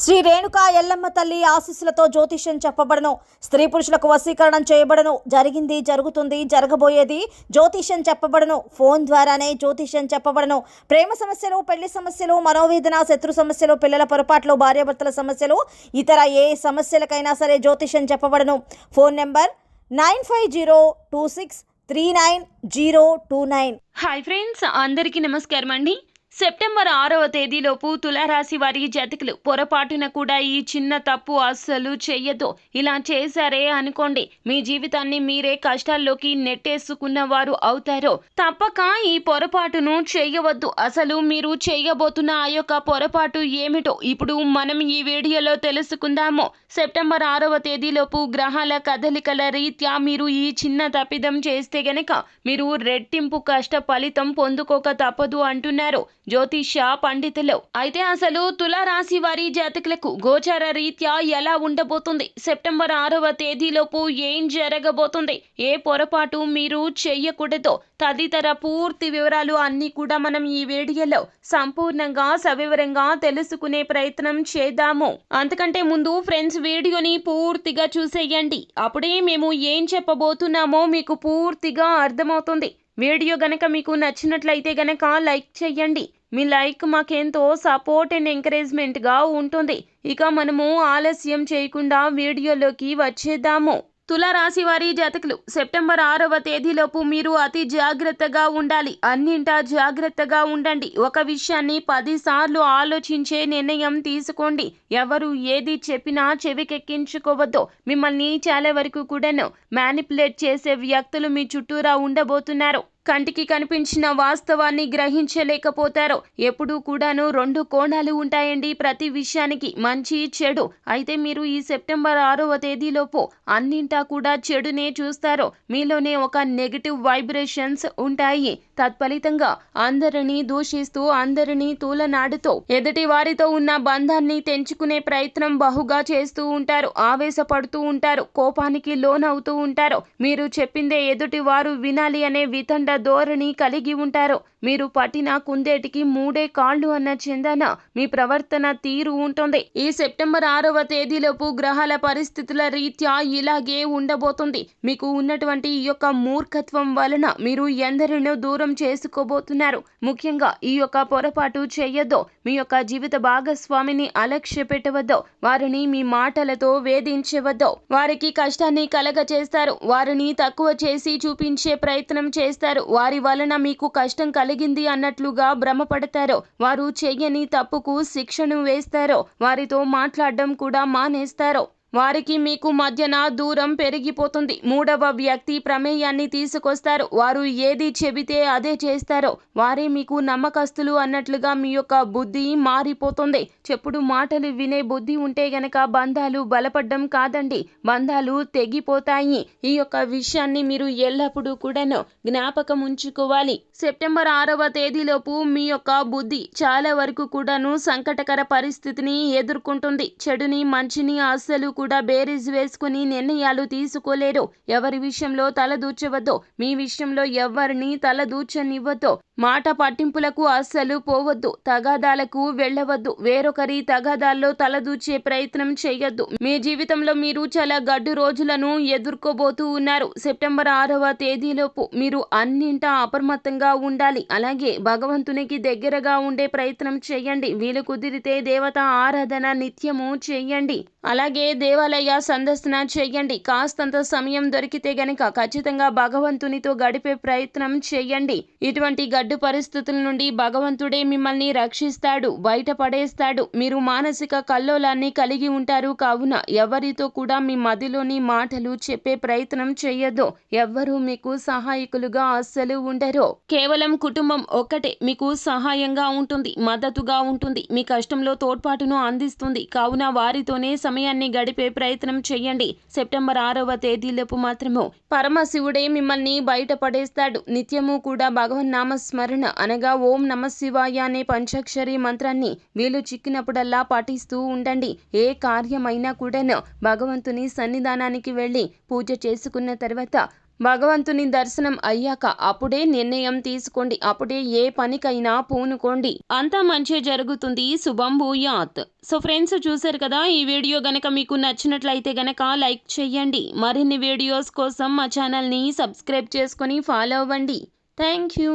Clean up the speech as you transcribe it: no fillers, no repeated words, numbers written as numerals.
శ్రీ రేణుకా ఎల్లమ్మ తల్లి ఆశీస్సులతో జ్యోతిష్యం చెప్పబడను. స్త్రీ పురుషులకు వశీకరణం చేయబడను. జరిగింది, జరుగుతుంది, జరగబోయేది జ్యోతిష్యం చెప్పబడను. ఫోన్ ద్వారానే జ్యోతిష్యం చెప్పబడను. ప్రేమ సమస్యలు, పెళ్లి సమస్యలు, మనోవేదన, శత్రు సమస్యలు, పిల్లల పొరపాట్లు, భార్యాభర్తల సమస్యలు, ఇతర ఏ సమస్యలకైనా సరే జ్యోతిష్యం చెప్పబడను. Phone number 9502639029. హాయ్ ఫ్రెండ్స్, అందరికీ నమస్కారం అండి. సెప్టెంబర్ 6వ తేదీలోపు తులారాశి వారి జాతకులు పొరపాటున కూడా ఈ చిన్న తప్పు అస్సలు చెయ్యొద్దు. ఇలా చేశారే అనుకోండి, మీ జీవితాన్ని మీరే కష్టాల్లోకి నెట్టేసుకున్న వారు అవుతారు. తప్పక ఈ పొరపాటును చెయ్యవద్దు. అసలు మీరు చెయ్యబోతున్న ఆ యొక్క పొరపాటు ఏమిటో ఇప్పుడు మనం ఈ వీడియోలో తెలుసుకుందాము. సెప్టెంబర్ 6వ తేదీలోపు గ్రహాల కదలికల రీత్యా మీరు ఈ చిన్న తప్పిదం చేస్తే గనక మీరు రెట్టింపు కష్ట ఫలితం పొందుకోక తప్పదు అంటున్నారు జ్యోతిష పండితులు. అయితే అసలు తులారాశి వారి జాతకులకు గోచార రీత్యా ఎలా ఉండబోతుంది, సెప్టెంబర్ 6వ తేదీలోపు ఏం జరగబోతుంది, ఏ పొరపాటు మీరు చెయ్యకూడదు తదితర పూర్తి వివరాలు అన్నీ కూడా మనం ఈ వీడియోలో సంపూర్ణంగా సవివరంగా తెలుసుకునే ప్రయత్నం చేద్దాము. అంతకంటే ముందు ఫ్రెండ్స్, వీడియోని పూర్తిగా చూసేయండి. అప్పుడే మేము ఏం చెప్పబోతున్నామో మీకు పూర్తిగా అర్థమవుతుంది. వీడియో గనక మీకు నచ్చినట్లయితే గనక లైక్ చేయండి. మీ లైక్ మాకెంతో సపోర్ట్ అండ్ ఎంకరేజ్మెంట్గా ఉంటుంది. ఇక మనము ఆలస్యం చేయకుండా వీడియోలోకి వచ్చేద్దాము. తులారాశి వారి జాతకులు సెప్టెంబర్ 6వ తేదీలోపు మీరు అతి జాగ్రత్తగా ఉండాలి. అన్నింటా జాగ్రత్తగా ఉండండి. ఒక విషయాన్ని 10 సార్లు ఆలోచించే నిర్ణయం తీసుకోండి. ఎవరు ఏది చెప్పినా చెవికెక్కించుకోవద్దు. మిమ్మల్ని చాలా వరకు కూడాను మ్యానిపులేట్ చేసే వ్యక్తులు మీ చుట్టూరా ఉండబోతున్నారు. కంటికి కనిపించిన వాస్తవాన్ని గ్రహించలేకపోతారు. ఎప్పుడూ కూడాను 2 కోణాలు ఉంటాయండి ప్రతి విషయానికి, మంచి చెడు. అయితే మీరు ఈ సెప్టెంబర్ 6వ తేదీలోపు అన్నింటా కూడా చెడునే చూస్తారు. మీలోనే ఒక నెగిటివ్ వైబ్రేషన్స్ ఉంటాయి. తత్ఫలితంగా అందరినీ దూషిస్తూ, అందరినీ తూలనాడుతూ ఎదుటి వారితో ఉన్న బంధాన్ని తెంచుకునే ప్రయత్నం బహుగా చేస్తూ ఉంటారు. ఆవేశపడుతూ ఉంటారు, కోపానికి లోనవుతూ ఉంటారు. మీరు చెప్పిందే ఎదుటి వారు వినాలి అనే వితండ ధోరణి కలిగి ఉంటారు. మీరు పట్టిన కుందేటికి 3 కాళ్ళు అన్న చందన మీ ప్రవర్తన తీరు ఉంటుంది. ఈ సెప్టెంబర్ 6వ తేదీలోపు గ్రహాల పరిస్థితుల రీత్యా ఇలాగే ఉండబోతుంది. మీకు ఉన్నటువంటి ఈ యొక్క మూర్ఖత్వం వలన మీరు ఎందరినో దూరం చేసుకోబోతున్నారు. ముఖ్యంగా ఈ యొక్క పొరపాటు చేయొద్దు. మీ యొక్క జీవిత భాగస్వామిని అలక్ష్య పెట్టవద్దు. వారిని మీ మాటలతో వేధించవద్దు. వారికి కష్టాన్ని కలగచేస్తారు. వారిని తక్కువ చేసి చూపించే ప్రయత్నం చేస్తారు. వారి వలన మీకు కష్టం కలిగింది అన్నట్లుగా భ్రమపడతారు. వారు చెయ్యని తప్పుకు శిక్షను వేస్తారు. వారితో మాట్లాడడం కూడా మానేస్తారు. వారికి మీకు మధ్యన దూరం పెరిగిపోతుంది. 3వ వ్యక్తి ప్రమేయాన్ని తీసుకొస్తారు. వారు ఏది చెబితే అదే చేస్తారు. వారే మీకు నమ్మకస్తులు అన్నట్లుగా మీ యొక్క బుద్ధి మారిపోతుంది. చెప్పుడు మాటలు వినే బుద్ధి ఉంటే గనక బంధాలు బలపడ్డం కాదండి, బంధాలు తెగిపోతాయి. ఈ యొక్క విషయాన్ని మీరు ఎల్లప్పుడూ కూడాను జ్ఞాపకం ఉంచుకోవాలి. సెప్టెంబర్ 6వ తేదీలోపు మీ యొక్క బుద్ధి చాలా వరకు కూడాను సంకటకర పరిస్థితిని ఎదుర్కొంటుంది. చెడుని మంచిని అస్సలు కూడా బేరీజ్ వేసుకుని నిర్ణయాలు తీసుకోలేరు. ఎవరి విషయంలో తలదూర్చవద్దు. మీ విషయంలో ఎవరిని తలదూర్చనివ్వద్దు. మాట పట్టింపులకు అస్సలు పోవద్దు. తగాదాలకు వెళ్ళవద్దు. వేరొకరి తగాదాల్లో తలదూర్చే ప్రయత్నం చేయొద్దు. మీ జీవితంలో మీరు చాలా గడ్డు రోజులను ఎదుర్కోబోతూ ఉన్నారు. సెప్టెంబర్ 6వ తేదీలోపు మీరు అన్నింటా అప్రమత్తంగా ఉండాలి. అలాగే భగవంతునికి దగ్గరగా ఉండే ప్రయత్నం చేయండి. వీలు కుదిరితే దేవత ఆరాధన నిత్యము చేయండి. అలాగే దేవాలయ సందర్శన చేయండి. కాస్తంత సమయం దొరికితే గనక ఖచ్చితంగా భగవంతునితో గడిపే ప్రయత్నం చేయండి. ఇటువంటి గడ్డు పరిస్థితుల నుండి భగవంతుడే మిమ్మల్ని రక్షిస్తాడు, బయటపడేస్తాడు. మీరు మానసిక కల్లోలాన్ని కలిగి ఉంటారు. కావున ఎవరితో కూడా మీ మదిలోని మాటలు చెప్పే ప్రయత్నం చేయొద్దు. ఎవ్వరూ మీకు సహాయకులుగా అస్సలు ఉండరు. కేవలం కుటుంబం ఒక్కటే మీకు సహాయంగా ఉంటుంది, మద్దతుగా ఉంటుంది, మీ కష్టంలో తోడ్పాటును అందిస్తుంది. కావున వారితోనే సమయాన్ని గడిపే ప్రయత్నం చేయండి. సెప్టెంబర్ 6వ తేదీలోపు మాత్రము పరమశివుడే మిమ్మల్ని బయటపడేస్తాడు. నిత్యము కూడా భగవన్నామస్మరణ అనగా ఓం నమఃశివాయ అనే పంచాక్షరి మంత్రాన్ని వీలు చిక్కినప్పుడల్లా పఠిస్తూ ఉండండి. ఏ కార్యమైనా కూడాను భగవంతుని సన్నిధానానికి వెళ్ళి పూజ చేసుకున్న తర్వాత భగవంతుని దర్శనం అయ్యాక అప్పుడే నిర్ణయం తీసుకోండి. అప్పుడే ఏ పనికైనా పూనుకోండి. అంతా మంచి జరుగుతుంది. శుభం భూయాత్. సో ఫ్రెండ్స్, చూసారు కదా, ఈ వీడియో గనక మీకు నచ్చినట్లయితే గనక లైక్ చేయండి. మరిన్ని వీడియోస్ కోసం మా ఛానల్ని సబ్స్క్రైబ్ చేసుకొని ఫాలో అవ్వండి. Thank you.